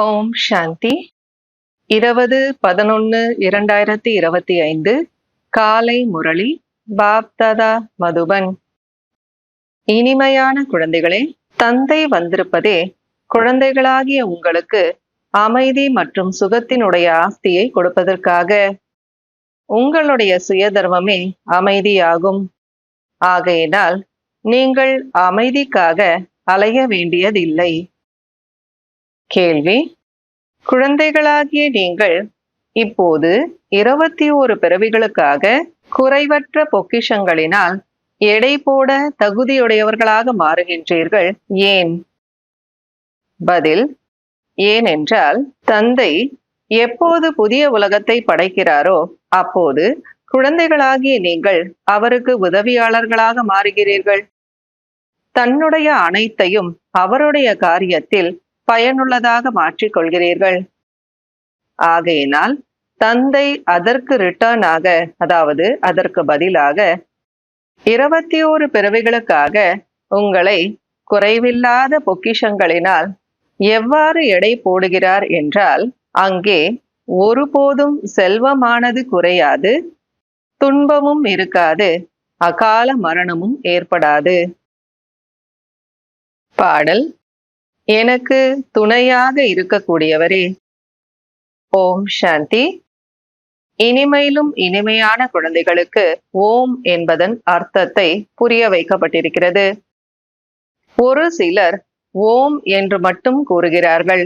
ஓம் சாந்தி. 20-11-2025 காலை முரளி பாப்தாதா மதுபன். இனிமையான குழந்தைகளே, தந்தை வந்திருப்பதே குழந்தைகளாகிய உங்களுக்கு அமைதி மற்றும் சுகத்தினுடைய ஆஸ்தியை கொடுப்பதற்காக. உங்களுடைய சுயதர்மமே அமைதியாகும். ஆகையினால் நீங்கள் அமைதிக்காக அலைய வேண்டியதில்லை. கேள்வி: குழந்தைகளாகிய நீங்கள் இப்போது 21 பிறவிகளுக்காக குறைவற்ற பொக்கிஷங்களினால் எடை போட தகுதியுடையவர்களாக மாறுகின்றீர்கள். ஏன்? பதில்: ஏனென்றால் தந்தை எப்போது புதிய உலகத்தை படைக்கிறாரோ அப்போது குழந்தைகளாகிய நீங்கள் அவருக்கு உதவியாளர்களாக மாறுகிறீர்கள். தன்னுடைய அனைத்தையும் அவருடைய காரியத்தில் பயனுள்ளதாக மாற்றிக் கொள்கிறீர்கள். ஆகையினால் தந்தை அதற்கு ரிட்டர்னாக, அதாவது அதற்கு பதிலாக 21 பிறவிகளுக்காக உங்களை குறைவில்லாத பொக்கிஷங்களினால் எவ்வாறு எடை போடுகிறார் என்றால், அங்கே ஒருபோதும் செல்வமானது குறையாது, துன்பமும் இருக்காது, அகால மரணமும் ஏற்படாது. பாடல்: எனக்கு துணையாக இருக்கக்கூடியவரே. ஓம் சாந்தி. இனிமையிலும் இனிமையான குழந்தைகளுக்கு ஓம் என்பதன் அர்த்தத்தை புரிய வைக்கப்பட்டிருக்கிறது. ஒரு சிலர் ஓம் என்று மட்டும் கூறுகிறார்கள்.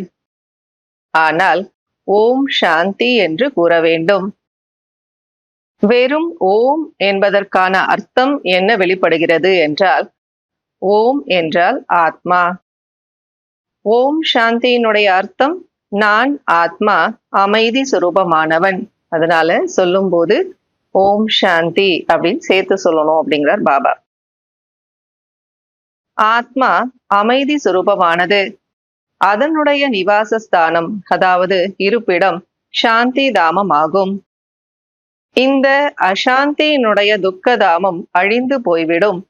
ஆனால் ஓம் சாந்தி என்று கூற வேண்டும். வெறும் ஓம் என்பதற்கான அர்த்தம் என்ன வெளிப்படுகிறது என்றால், ஓம் என்றால் ஆத்மா. ஓம் சாந்தியினுடைய அர்த்தம் நான் ஆத்மா, அமைதி சுரூபமானவன். அதனால சொல்லும் போது ஓம் சாந்தி அப்படின்னு சேர்த்து சொல்லணும் அப்படிங்கிறார் பாபா. ஆத்மா அமைதி சுரூபமானது. அதனுடைய நிவாசஸ்தானம், அதாவது இருப்பிடம் சாந்தி தாமம் ஆகும். இந்த அசாந்தியினுடைய துக்கதாமம் அழிந்து போய்விடும்.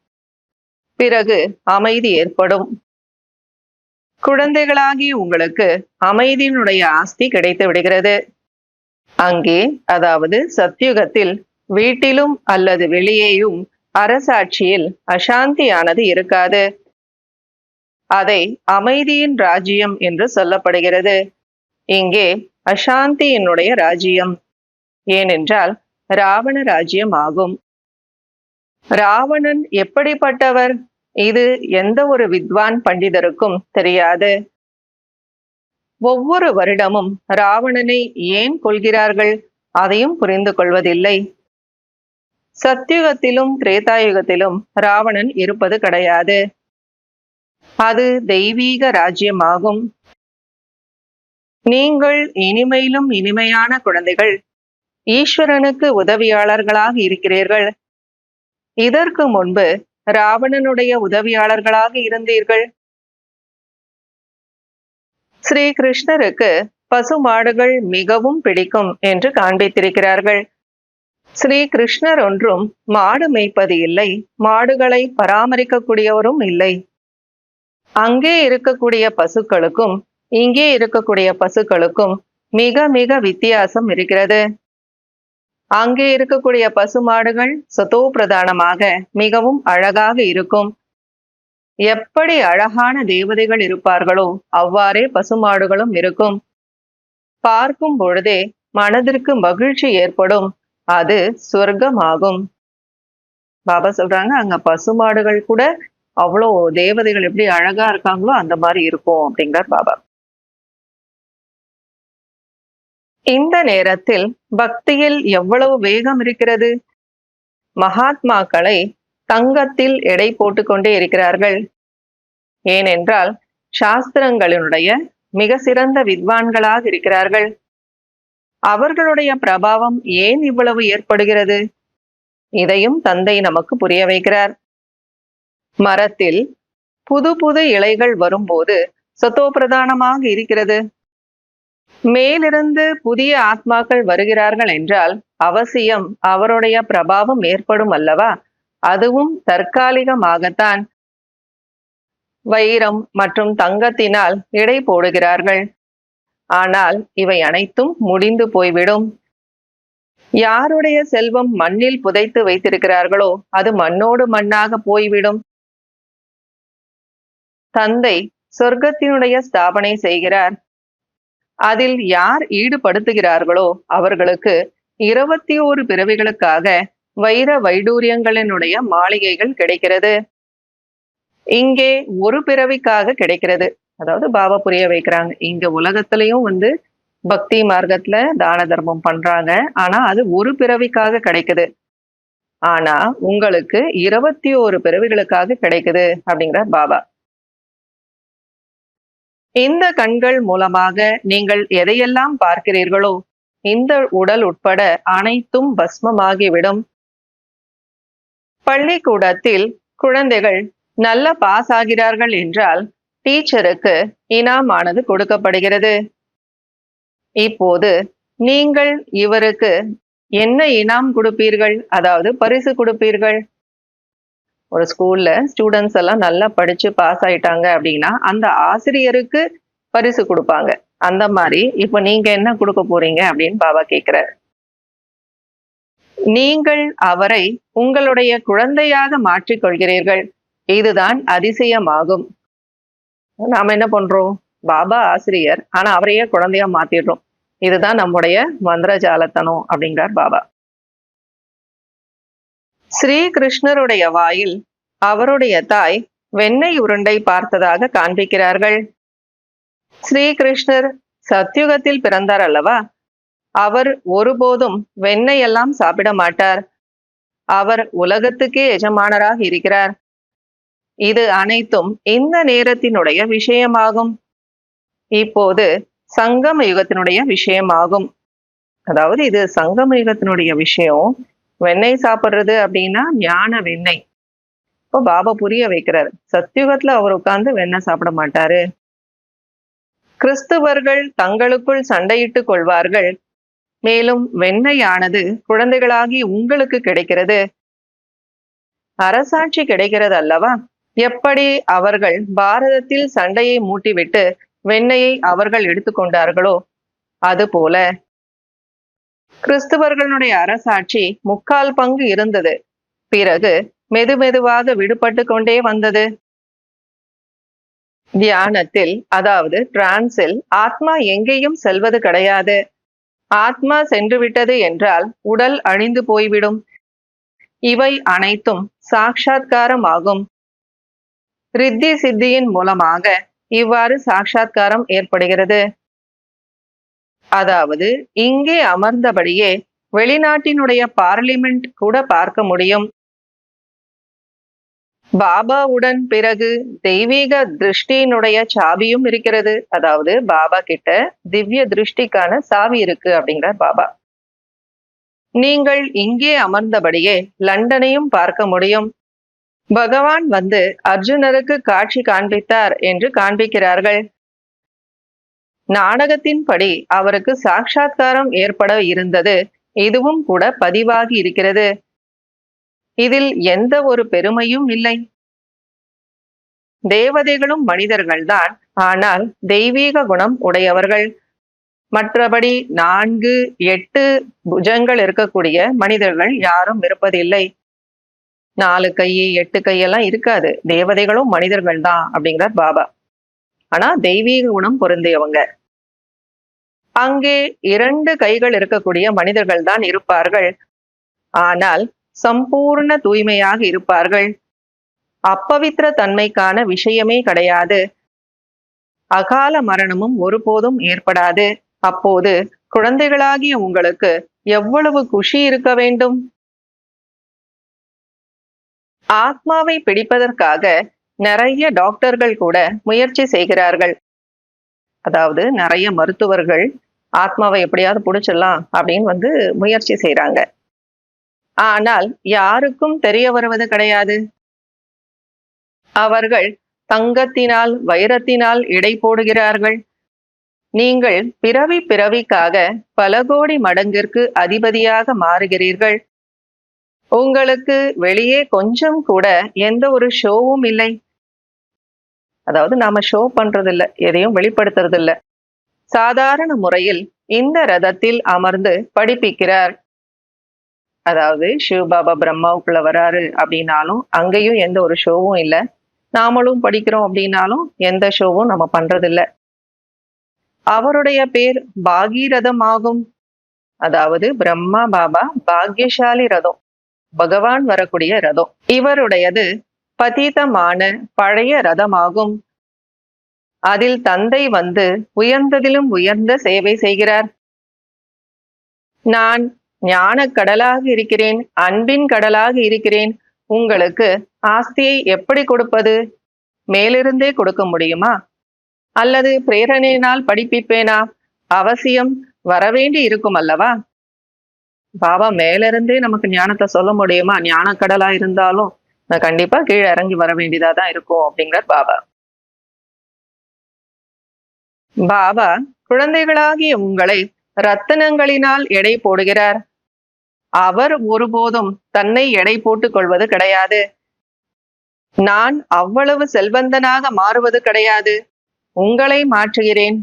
பிறகு அமைதி ஏற்படும். குழந்தைகளாகி உங்களுக்கு அமைதியினுடைய ஆஸ்தி கிடைத்து விடுகிறது. அங்கே, அதாவது சத்யுகத்தில், வீட்டிலும் அல்லது வெளியேயும் அரசாட்சியில் அசாந்தியானது இருக்காது. அதை அமைதியின் ராஜ்யம் என்று சொல்லப்படுகிறது. இங்கே அசாந்தியினுடைய ராஜ்யம். ஏனென்றால் ராவண ராஜ்யம் ஆகும். ராவணன் எப்படிப்பட்டவர்? இது எந்த ஒரு வித்வான் பண்டிதருக்கும் தெரியாது. ஒவ்வொரு வருடமும் ராவணனை ஏன் கொல்கிறார்கள் அதையும் புரிந்து கொள்வதில்லை. சத்யுகத்திலும் திரேதாயுகத்திலும் ராவணன் இருப்பது கிடையாது. அது தெய்வீக ராஜ்யமாகும். நீங்கள் இனிமையிலும் இனிமையான குழந்தைகள் ஈஸ்வரனுக்கு உதவியாளர்களாக இருக்கிறீர்கள். இதற்கு முன்பு ராவணனுடைய உதவியாளர்களாக இருந்தீர்கள். ஸ்ரீ கிருஷ்ணருக்கு பசு மாடுகள் மிகவும் பிடிக்கும் என்று காண்பித்திருக்கிறார்கள். ஸ்ரீ கிருஷ்ணர் ஒன்றும் மாடு மேய்ப்பது இல்லை, மாடுகளை பராமரிக்கக்கூடியவரும் இல்லை. அங்கே இருக்கக்கூடிய பசுக்களுக்கும் இங்கே இருக்கக்கூடிய பசுக்களுக்கும் மிக மிக வித்தியாசம் இருக்கிறது. அங்கே இருக்கக்கூடிய பசு மாடுகள் சதோ பிரதானமாக மிகவும் அழகாக இருக்கும். எப்படி அழகான தேவதைகள் இருப்பார்களோ அவ்வாறே பசுமாடுகளும் இருக்கும். பார்க்கும் பொழுதே மனதிற்கு மகிழ்ச்சி ஏற்படும். அது சொர்க்கமாகும். பாபா சொல்றாங்க, அங்க பசுமாடுகள் கூட அவ்வளோ தேவதைகள் எப்படி அழகா இருக்காங்களோ அந்த மாதிரி இருக்கும் அப்படிங்கிறார் பாபா. இந்த நேரத்தில் பக்தியில் எவ்வளவு வேகம் இருக்கிறது. மகாத்மாக்களை தங்கத்தில் எடை போட்டுக்கொண்டே இருக்கிறார்கள். ஏனென்றால் சாஸ்திரங்களினுடைய மிக சிறந்த வித்வான்களாக இருக்கிறார்கள். அவர்களுடைய பிரபாவம் ஏன் இவ்வளவு ஏற்படுகிறது? இதையும் தந்தை நமக்கு புரிய வைக்கிறார். மரத்தில் புது புது இலைகள் வரும்போது சத்தோ பிரதானமாக இருக்கிறது. மேலிருந்து புதிய ஆத்மாக்கள் வருகிறார்கள் என்றால் அவசியம் அவருடைய பிரபாவம் ஏற்படும் அல்லவா? அதுவும் தற்காலிகமாகத்தான். வைரம் மற்றும் தங்கத்தினால் எடை போடுகிறார்கள். ஆனால் இவை அனைத்தும் முடிந்து போய்விடும். யாருடைய செல்வம் மண்ணில் புதைத்து வைத்திருக்கிறார்களோ அது மண்ணோடு மண்ணாக போய்விடும். தந்தை சொர்க்கத்தினுடைய ஸ்தாபனை செய்கிறார். அதில் யார் ஈடுபடுத்துகிறார்களோ அவர்களுக்கு 21 பிறவிகளுக்காக வைர வைடூரியங்களினுடைய மாளிகைகள் கிடைக்கிறது. இங்கே ஒரு பிறவிக்காக கிடைக்கிறது. அதாவது பாபா புரிய வைக்கிறாங்க, இங்க உலகத்திலையும் பக்தி மார்க்கத்துல தான தர்மம் பண்றாங்க, ஆனா அது ஒரு பிறவிக்காக கிடைக்குது. ஆனா உங்களுக்கு 21 பிறவிகளுக்காக கிடைக்குது அப்படிங்கிறார் பாபா. இந்த கண்கள் மூலமாக நீங்கள் எதையெல்லாம் பார்க்கிறீர்களோ இந்த உடல் உட்பட அனைத்தும் பஸ்மமாகிவிடும். பள்ளிக்கூடத்தில் குழந்தைகள் நல்ல பாஸ் ஆகிறார்கள் என்றால் டீச்சருக்கு இனாம் ஆனது கொடுக்கப்படுகிறது. இப்போது நீங்கள் இவருக்கு என்ன இனாம் கொடுப்பீர்கள், அதாவது பரிசு கொடுப்பீர்கள்? ஒரு ஸ்கூல்ல ஸ்டூடெண்ட்ஸ் எல்லாம் நல்லா படிச்சு பாஸ் ஆயிட்டாங்க அப்படின்னா அந்த ஆசிரியருக்கு பரிசு கொடுப்பாங்க. அந்த மாதிரி இப்ப நீங்க என்ன கொடுக்க போறீங்க அப்படின்னு பாபா கேட்கிறார். நீங்கள் அவரை உங்களுடைய குழந்தையாக மாற்றிக்கொள்கிறீர்கள். இதுதான் அதிசயமாகும். நாம என்ன பண்றோம், பாபா ஆசிரியர், ஆனா அவரையே குழந்தையா மாத்திடுறோம். இதுதான் நம்முடைய மந்திரஜாலத்தனம் அப்படிங்கிறார் பாபா. ஸ்ரீ கிருஷ்ணருடைய வாயில் அவருடைய தாய் வெண்ணெய் உருண்டை பார்த்ததாக காண்பிக்கிறார்கள். ஸ்ரீ கிருஷ்ணர் சத்யுகத்தில் பிறந்தார் அல்லவா, அவர் ஒருபோதும் வெண்ணெய் எல்லாம் சாப்பிட மாட்டார். அவர் உலகத்துக்கே எஜமானராக இருக்கிறார். இது அனைத்தும் இந்த நேரத்தினுடைய விஷயமாகும். இப்போது சங்கம யுகத்தினுடைய விஷயமாகும். அதாவது இது சங்கம யுகத்தினுடைய விஷயம். வெண்ணெய் சாப்பிடுறது அப்படின்னா ஞான வெண்ணெய். இப்போ பாபா புரிய வைக்கிறார், சத்யுகத்துல அவர் உட்கார்ந்து வெண்ணெய் சாப்பிட மாட்டாரு. கிறிஸ்துவர்கள் தங்களுக்குள் சண்டையிட்டுக் கொள்வார்கள். மேலும் வெண்ணெயானது குழந்தைகளாகி உங்களுக்கு கிடைக்கிறது. அரசாட்சி கிடைக்கிறது அல்லவா, எப்படி அவர்கள் பாரதத்தில் சண்டையை மூட்டிவிட்டு வெண்ணெயை அவர்கள் எடுத்துக்கொண்டார்களோ அதுபோல கிறிஸ்துவர்களுடைய அரசாட்சி 3/4 பங்கு இருந்தது. பிறகு மெதுமெதுவாக விடுபட்டு கொண்டே வந்தது. தியானத்தில், அதாவது டிரான்ஸில் ஆத்மா எங்கேயும் செல்வது கிடையாது. ஆத்மா சென்று விட்டது என்றால் உடல் அழிந்து போய்விடும். இவை அனைத்தும் சாட்சாத்காரம் ஆகும். ரித்தி சித்தியின் மூலமாக இவ்வாறு சாட்சாத்காரம் ஏற்படுகிறது. அதாவது இங்கே அமர்ந்தபடியே வெளிநாட்டினுடைய பார்லிமெண்ட் கூட பார்க்க முடியும். பாபாவுடன் பிறகு தெய்வீக திருஷ்டியினுடைய சாவியும் இருக்கிறது. அதாவது பாபா கிட்ட திவ்ய திருஷ்டிக்கான சாவி இருக்கு அப்படிங்கிறார் பாபா. நீங்கள் இங்கே அமர்ந்தபடியே லண்டனையும் பார்க்க முடியும். பகவான் அர்ஜுனருக்கு காட்சி காண்பித்தார் என்று காண்பிக்கிறார்கள். நாடகத்தின்படி அவருக்கு சாட்சாத்காரம் ஏற்பட இருந்தது. இதுவும் கூட பதிவாகி இருக்கிறது. இதில் எந்த ஒரு பெருமையும் இல்லை. தேவதைகளும் மனிதர்கள்தான், ஆனால் தெய்வீக குணம் உடையவர்கள். மற்றபடி 4, 8 புஜங்கள் இருக்கக்கூடிய மனிதர்கள் யாரும் இருப்பதில்லை. 4 கை 8 கையெல்லாம் இருக்காது. தேவதைகளும் மனிதர்கள் தான் அப்படிங்கிறார் பாபா. ஆனா தெய்வீக குணம் பொருந்தியவங்க. அங்கே 2 கைகள் இருக்கக்கூடிய மனிதர்கள் தான் இருப்பார்கள். ஆனால் சம்பூர்ண தூய்மையாக இருப்பார்கள். அப்பவித்திர தன்மைக்கான விஷயமே கிடையாது. அகால மரணமும் ஒருபோதும் ஏற்படாது. அப்போது குழந்தைகளாகிய உங்களுக்கு எவ்வளவு குஷி இருக்க வேண்டும். ஆத்மாவை பிடிப்பதற்காக நிறைய டாக்டர்கள் கூட முயற்சி செய்கிறார்கள். அதாவது நிறைய மருத்துவர்கள் ஆத்மாவை எப்படியாவது பிடிச்சிடலாம் அப்படின்னு முயற்சி செய்யறாங்க. ஆனால் யாருக்கும் தெரிய வருவது கிடையாது. அவர்கள் தங்கத்தினால் வைரத்தினால் எடை போடுகிறார்கள். நீங்கள் பிறவி பிறவிக்காக பல கோடி மடங்கிற்கு அதிபதியாக மாறுகிறீர்கள். உங்களுக்கு வெளியே கொஞ்சம் கூட எந்த ஒரு ஷோவும் இல்லை. அதாவது நாம ஷோ பண்றது இல்லை, எதையும் வெளிப்படுத்துறது இல்லை. சாதாரண முறையில் இந்த ரதத்தில் அமர்ந்து படிப்பிக்கிறார். அதாவது சிவபாபா பிரம்மாவுக்குள்ள வராரு அப்படின்னாலும் அங்கேயும் எந்த ஒரு ஷோவும் இல்லை. நாமளும் படிக்கிறோம் அப்படின்னாலும் எந்த ஷோவும் நம்ம பண்றதில்ல. அவருடைய பேர் பாகீரதம் ஆகும். அதாவது பிரம்மா பாபா பாக்யசாலி ரதம், பகவான் வரக்கூடிய ரதம். இவருடையது பதீதமான பழைய ரதமாகும். அதில் தந்தை வந்து உயர்ந்ததிலும் உயர்ந்த சேவை செய்கிறார். நான் ஞான கடலாக இருக்கிறேன், அன்பின் கடலாக இருக்கிறேன். உங்களுக்கு ஆஸ்தியை எப்படி கொடுப்பது? மேலிருந்தே கொடுக்க முடியுமா? அல்லது பிரேரணையினால் படிப்பிப்பேனா? அவசியம் வரவேண்டி இருக்கும் அல்லவா? பாபா மேலிருந்தே நமக்கு ஞானத்தை சொல்ல முடியுமா? ஞான கடலா இருந்தாலும் நான் கண்டிப்பா கீழே இறங்கி வர வேண்டியதா தான் இருக்கும் அப்படிங்கிறார் பாபா. பாபா குழந்தைகளாகிய உங்களை ரத்தினங்களினால் எடை போடுகிறார். அவர் ஒருபோதும் தன்னை எடை போட்டுக் கொள்வது கிடையாது. நான் அவ்வளவு செல்வந்தனாக மாறுவது கிடையாது. உங்களை மாற்றுகிறேன்.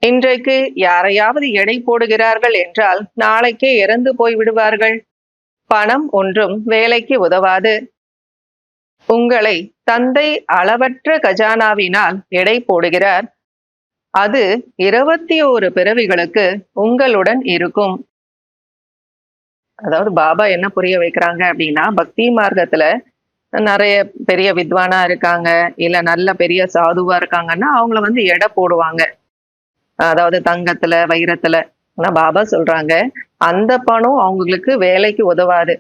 இன்றைக்கு யாரையாவது எடை போடுகிறார்கள் என்றால் நாளைக்கே இறந்து போய் விடுவார்கள். பணம் ஒன்றும் வேலைக்கு உதவாது. உங்களை தந்தை அளவற்ற கஜானாவினால் எடை போடுகிறார். அது 21 பிறவிகளுக்கு உங்களுடன் இருக்கும். அதாவது பாபா என்ன புரிய வைக்கிறாங்க அப்படின்னா, பக்தி மார்க்கத்துல நிறைய பெரிய வித்வானா இருக்காங்க, இல்ல நல்ல பெரிய சாதுவா இருக்காங்கன்னா அவங்கள வந்து எடை போடுவாங்க. அதாவது தங்கத்துல வைரத்துல. ஆனா பாபா சொல்றாங்க அந்த பணம் அவங்களுக்கு வேலைக்கு உதவாது.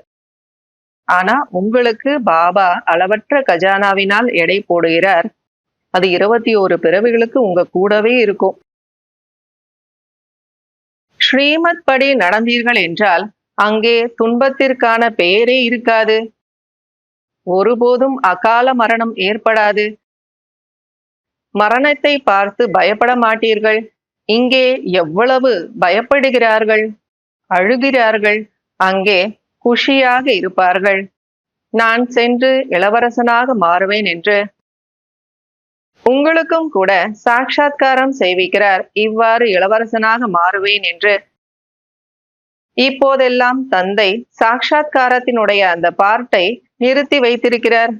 ஆனா உங்களுக்கு பாபா அளவற்ற கஜானாவினால் எடை போடுகிறார். அது 21 பிறவிகளுக்கு உங்க கூடவே இருக்கும். ஸ்ரீமத் படி நடந்தீர்கள் என்றால் அங்கே துன்பத்திற்கான பெயரே இருக்காது. ஒருபோதும் அகால மரணம் ஏற்படாது. மரணத்தை பார்த்து பயப்பட மாட்டீர்கள். இங்கே எவ்வளவு பயப்படுகிறார்கள், அழுகிறார்கள். அங்கே குஷியாக இருப்பார்கள். நான் சென்று இளவரசனாக மாறுவேன் என்று. உங்களுக்கும் கூட சாட்சாத்காரம் செய்விக்கிறார், இவ்வாறு இளவரசனாக மாறுவேன் என்று. இப்போதெல்லாம் தந்தை சாட்சாத்காரத்தினுடைய அந்த பார்ட்டை நிறுத்தி வைத்திருக்கிறார்.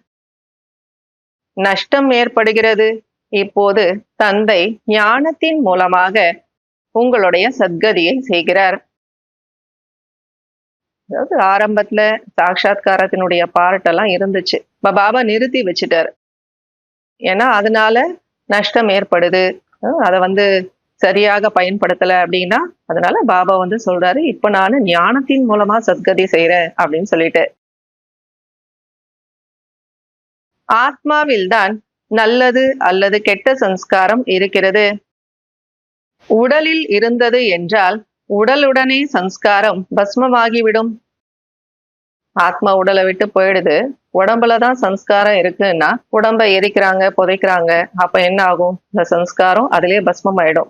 நஷ்டம் ஏற்படுகிறது. இப்போது தந்தை ஞானத்தின் மூலமாக உங்களுடைய சத்கதியை செய்கிறார். அதாவது ஆரம்பத்துல சாட்சாத்காரத்தினுடைய பார்ட்டெல்லாம் இருந்துச்சு, பாபா நிறுத்தி வச்சுட்டார். ஏன்னா அதனால நஷ்டம் ஏற்படுது, அதை வந்து சரியாக பயன்படுத்தல அப்படின்னா அதனால பாபா வந்து சொல்றாரு, இப்ப நான் ஞானத்தின் மூலமா சத்கதி செய்யறேன் அப்படின்னு சொல்லிட்டு. ஆத்மாவில்தான் நல்லது அல்லது கெட்ட சம்ஸ்காரம் இருக்கிறது. உடலில் இருந்தது என்றால் உடலுடனே சம்ஸ்காரம் பஸ்மமாகிவிடும். ஆத்மா உடலை விட்டு போயிடுது, உடம்புலதான் சம்ஸ்காரம் இருக்குன்னா உடம்பை எரிக்கிறாங்க, புதைக்கிறாங்க. அப்ப என்ன ஆகும்? இந்த சம்ஸ்காரம் அதிலே பஸ்மம் ஆயிடும்.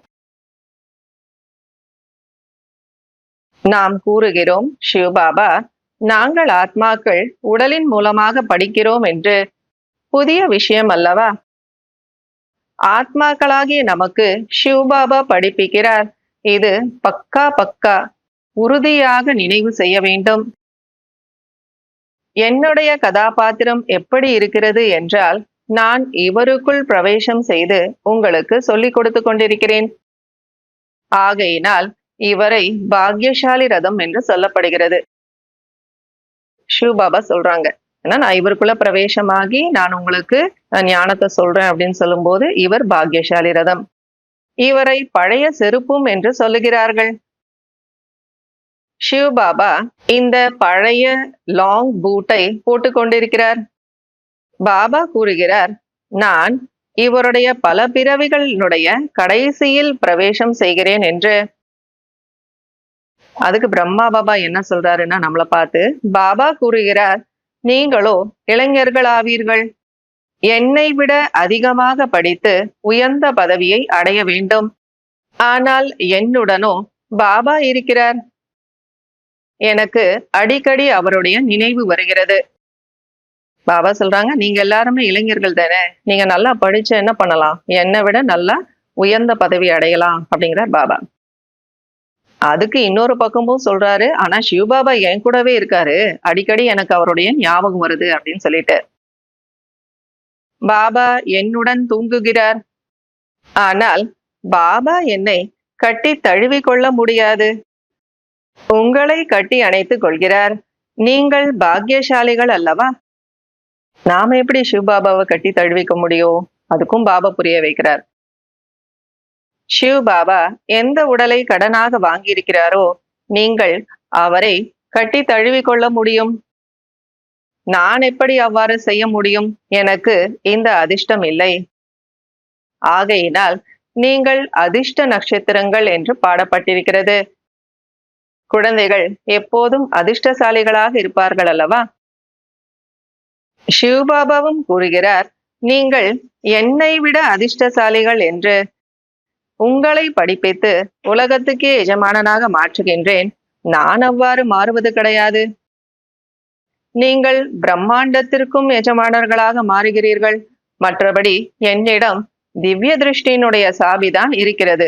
நாம் கூறுகிறோம், சிவபாபா நாங்கள் ஆத்மாக்கள் உடலின் மூலமாக படிக்கிறோம் என்று. புதிய விஷயம் அல்லவா? ஆத்மாக்களாகிய நமக்கு சிவபாபா படிப்பிக்கிறார். இது பக்கா உறுதியாக நினைவு செய்ய வேண்டும். என்னுடைய கதாபாத்திரம் எப்படி இருக்கிறது என்றால், நான் இவருக்குள் பிரவேசம் செய்து உங்களுக்கு சொல்லிக் கொடுத்து கொண்டிருக்கிறேன். ஆகையினால் இவரை பாக்யசாலி ரதம் என்று சொல்லப்படுகிறது. சிவபாபா சொல்றாங்க, ஏன்னா நான் இவருக்குள்ள பிரவேசமாகி நான் உங்களுக்கு ஞானத்தை சொல்றேன் அப்படின்னு சொல்லும் போது இவர் பாக்யசாலி ரதம். இவரை பழைய செருப்பும் என்று சொல்லுகிறார்கள். சிவபாபா இந்த பழைய லாங் பூட்டை போட்டு கொண்டிருக்கிறார். பாபா கூறுகிறார், நான் இவருடைய பல பிறவிகளினுடைய கடைசியில் பிரவேசம் செய்கிறேன் என்று. அதுக்கு பிரம்மா பாபா என்ன சொல்றாருன்னா, நம்மளை பார்த்து பாபா கூறுகிறார், நீங்களோ இளைஞர்கள் ஆவீர்கள். என்னை விட அதிகமாக படித்து உயர்ந்த பதவியை அடைய வேண்டும். ஆனால் என்னுடனோ பாபா இருக்கிறார். எனக்கு அடிக்கடி அவருடைய நினைவு வருகிறது. பாபா சொல்றாங்க, நீங்க எல்லாருமே இளைஞர்கள் தானே, நீங்க நல்லா படிச்சு என்ன பண்ணலாம், என்னை விட நல்லா உயர்ந்த பதவி அடையலாம் அப்படிங்கிறார் பாபா. அதுக்கு இன்னொரு பக்கமும் சொல்றாரு, ஆனா சிவபாபா என் கூடவே இருக்காரு, அடிக்கடி எனக்கு அவருடைய ஞாபகம் வருது அப்படின்னு சொல்லிட்டு. பாபா என்னுடன் தூங்குகிறார், ஆனால் பாபா என்னை கட்டி தழுவி கொள்ள முடியாது. உங்களை கட்டி அணைத்துக் கொள்கிறார். நீங்கள் பாக்கியசாலிகள் அல்லவா? நாம எப்படி சிவபாபாவை கட்டி தழுவிக்க முடியும்? அதுக்கும் பாபா புரிய வைக்கிறார். சிவ் பாபா எந்த உடலை கடனாக வாங்கியிருக்கிறாரோ நீங்கள் அவரை கட்டி தழுவி கொள்ள முடியும். நான் எப்படி அவ்வாறு செய்ய முடியும்? எனக்கு இந்த அதிர்ஷ்டம் இல்லை. ஆகையினால் நீங்கள் அதிர்ஷ்ட நட்சத்திரங்கள் என்று பாடப்பட்டிருக்கிறது. குழந்தைகள் எப்போதும் அதிர்ஷ்டசாலிகளாக இருப்பார்கள் அல்லவா? சிவபாபாவும் கூறுகிறார், நீங்கள் என்னை விட அதிர்ஷ்டசாலிகள் என்று. உங்களை படிப்பித்து உலகத்துக்கே எஜமானனாக மாற்றுகின்றேன். நான் அவ்வாறு மாறுவது கிடையாது. நீங்கள் பிரம்மாண்டத்திற்கும் எஜமானர்களாக மாறுகிறீர்கள். மற்றபடி என்னிடம் திவ்ய திருஷ்டியினுடைய சாபிதான் இருக்கிறது.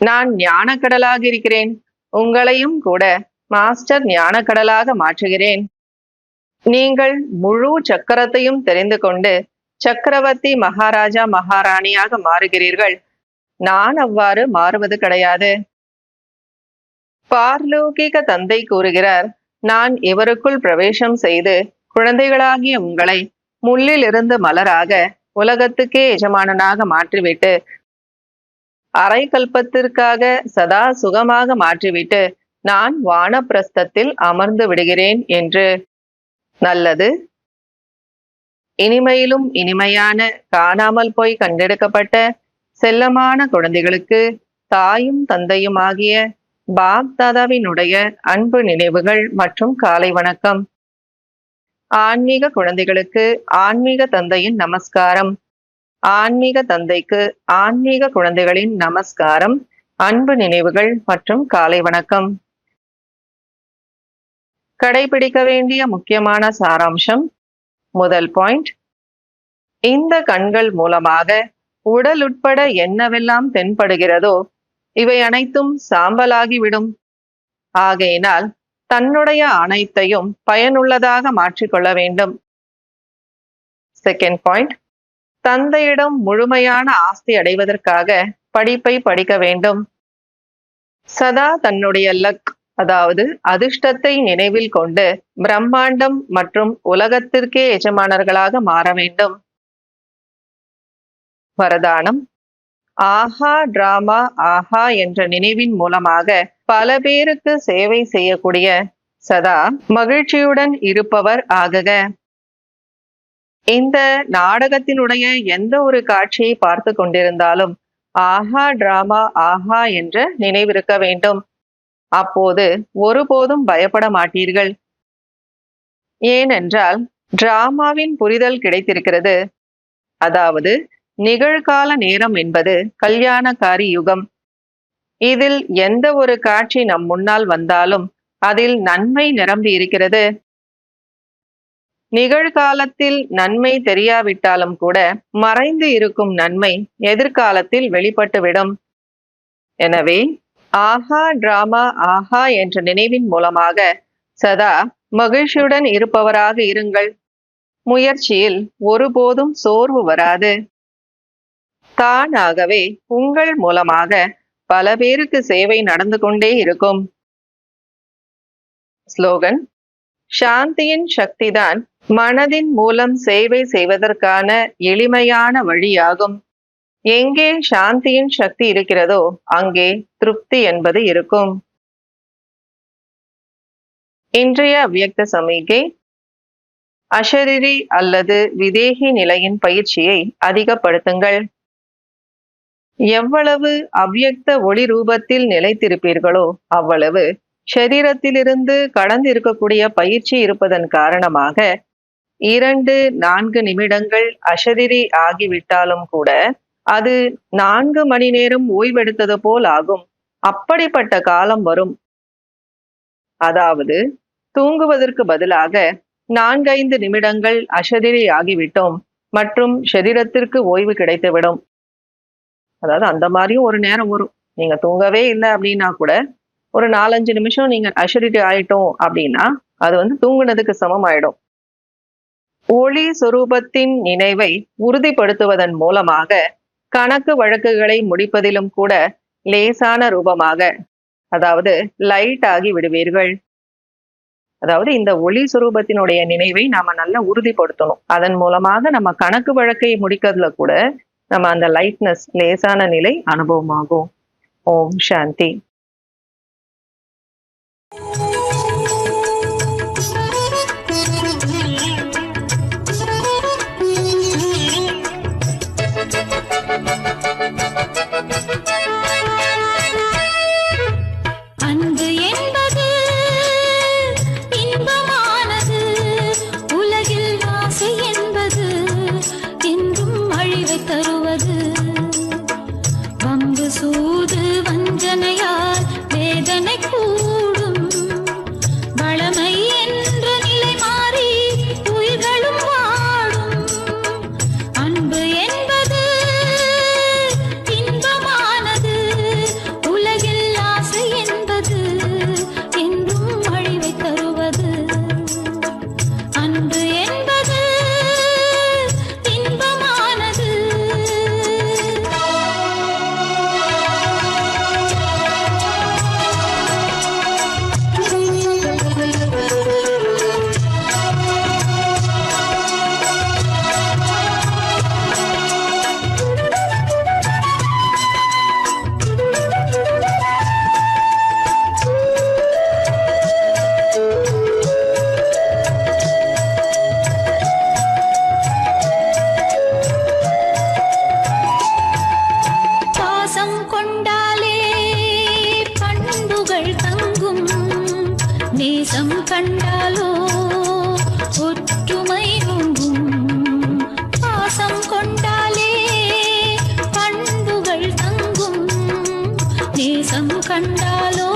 நான் ஞானக்கடலாக இருக்கிறேன். உங்களையும் கூட மாஸ்டர் ஞானக்கடலாக மாற்றுகிறேன். நீங்கள் முழு சக்கரத்தையும் தெரிந்து கொண்டு சக்கரவர்த்தி மகாராஜா மகாராணியாக மாறுகிறீர்கள். நான் அவ்வாறு மாறுவது கிடையாது. பார்லோகிக தந்தை கூறுகிறார், நான் இவருக்குள் பிரவேசம் செய்து குழந்தைகளாகிய உங்களை முள்ளிலிருந்து மலராக உலகத்துக்கே எஜமானனாக மாற்றிவிட்டு அரை கல்பத்திற்காக சதா சுகமாக மாற்றிவிட்டு நான் வானப்பிரஸ்தத்தில் அமர்ந்து விடுகிறேன் என்று. நல்லது. இனிமையிலும் இனிமையான காணாமல் போய் கண்டெடுக்கப்பட்ட செல்லமான குழந்தைகளுக்கு தாயும் தந்தையும் ஆகிய பாப்தாதாவினுடைய அன்பு நினைவுகள் மற்றும் காலை வணக்கம். ஆன்மீக குழந்தைகளுக்கு ஆன்மீக தந்தையின் நமஸ்காரம். ஆன்மீக தந்தைக்கு ஆன்மீக குழந்தைகளின் நமஸ்காரம், அன்பு நினைவுகள் மற்றும் காலை வணக்கம். கடைபிடிக்க வேண்டிய முக்கியமான சாராம்சம். முதல் பாயிண்ட், இந்த கண்கள் மூலமாக உடல் உட்பட என்னவெல்லாம் தென்படுகிறதோ இவை அனைத்தும் சாம்பலாகிவிடும். ஆகையினால் தன்னுடைய அனைத்தையும் பயனுள்ளதாக மாற்றிக்கொள்ள வேண்டும். செகண்ட் பாயிண்ட், தந்தையிடம் முழுமையான ஆஸ்தி அடைவதற்காக படிப்பை படிக்க வேண்டும். சதா தன்னுடைய லக் அதாவது அதிர்ஷ்டத்தை நினைவில் கொண்டு பிரம்மாண்டம் மற்றும் உலகத்திற்கே எஜமானர்களாக மாற வேண்டும். வரதானம். ஆஹா டிராமா ஆஹா என்ற நினைவின் மூலமாக பல பேருக்கு சேவை செய்யக்கூடிய சதா மகிழ்ச்சியுடன் இருப்பவர் ஆகுக. இந்த நாடகத்தினுடைய எந்த ஒரு காட்சியை பார்த்து கொண்டிருந்தாலும் ஆஹா டிராமா ஆஹா என்ற நினைவிருக்க வேண்டும். அப்போது ஒருபோதும் பயப்பட மாட்டீர்கள். ஏனென்றால் டிராமாவின் புரிதல் கிடைத்திருக்கிறது. அதாவது நிகழ்கால நேரம் என்பது கல்யாணக்காரி யுகம். இதில் எந்த ஒரு காட்சி நம் முன்னால் வந்தாலும் அதில் நன்மை நிரம்பி இருக்கிறது. நிகழ்காலத்தில் நன்மை தெரியாவிட்டாலும் கூட மறைந்து இருக்கும் நன்மை எதிர்காலத்தில் வெளிப்பட்டுவிடும். எனவே ஆஹா டிராமா ஆஹா என்ற நினைவின் மூலமாக சதா மகிழ்ச்சியுடன் இருப்பவராக இருங்கள். முயற்சியில் ஒருபோதும் சோர்வு வராது. தானாகவே உங்கள் மூலமாக பல பேருக்கு சேவை நடந்து கொண்டே இருக்கும். ஸ்லோகன். சாந்தியின் சக்திதான் மனதின் மூலம் சேவை செய்வதற்கான எளிமையான வழியாகும். எங்கே சாந்தியின் சக்தி இருக்கிறதோ அங்கே திருப்தி என்பது இருக்கும். இன்றைய அவ்யக்த சமிகை. அஷரிரி அல்லது விதேகி நிலையின் பயிற்சியை அதிகப்படுத்துங்கள். எவ்வளவு அவ்யக்த ஒளி ரூபத்தில் நிலைத்திருப்பீர்களோ அவ்வளவு சரீரத்திலிருந்து கடந்து இருக்கக்கூடிய பயிற்சி இருப்பதன் காரணமாக 2-4 நிமிடங்கள் அஷரிரி ஆகிவிட்டாலும் கூட அது 4 மணி நேரம் ஓய்வெடுத்தது போல் ஆகும். அப்படிப்பட்ட காலம் வரும். அதாவது தூங்குவதற்கு பதிலாக 4-5 நிமிடங்கள் அஷரிரி ஆகிவிட்டோம் மற்றும் சரீரத்திற்கு ஓய்வு கிடைத்துவிடும். அதாவது அந்த மாதிரியும் ஒரு நேரம் வரும். நீங்க தூங்கவே இல்லை அப்படின்னா கூட ஒரு 4-5 நிமிஷம் நீங்க அஷரிட்டி ஆயிட்டோம் அப்படின்னா அது வந்து தூங்குனதுக்கு சமம் ஆயிடும். ஒளி சொரூபத்தின் நினைவை உறுதிப்படுத்துவதன் மூலமாக கணக்கு வழக்குகளை முடிப்பதிலும் கூட லேசான ரூபமாக, அதாவது லைட் ஆகி விடுவீர்கள். அதாவது இந்த ஒளி சுரூபத்தினுடைய நினைவை நாம நல்லா உறுதிப்படுத்தணும். அதன் மூலமாக நம்ம கணக்கு வழக்கை முடிக்கிறதுல கூட நம்ம அந்த லைட்னஸ், லேசான நிலை அனுபவமாகும். ஓம் சாந்தி. அன்பு என்பது இன்பமானது, உலகில் ஆசை என்பது என்றும் அழிவை தருவது. வம்பு சூது வஞ்சனையால் வேதனை கூடும், வளமை என்ற நிலை மாறி உயிர்களும் வாடும். அன்பு என்பது இன்பமானது, உலகில் ஆசை என்பது என்றும் அழிவை தருவது. அன்பு என்பது இன்பமானது. பாசம் கொண்டாலே பண்புகள் தங்கும், நேசம் கண்டாலோ ஒற்றுமை ஓங்கும். பாசம் கொண்டாலே பண்புகள் தங்கும், நேசம் கண்டாலோ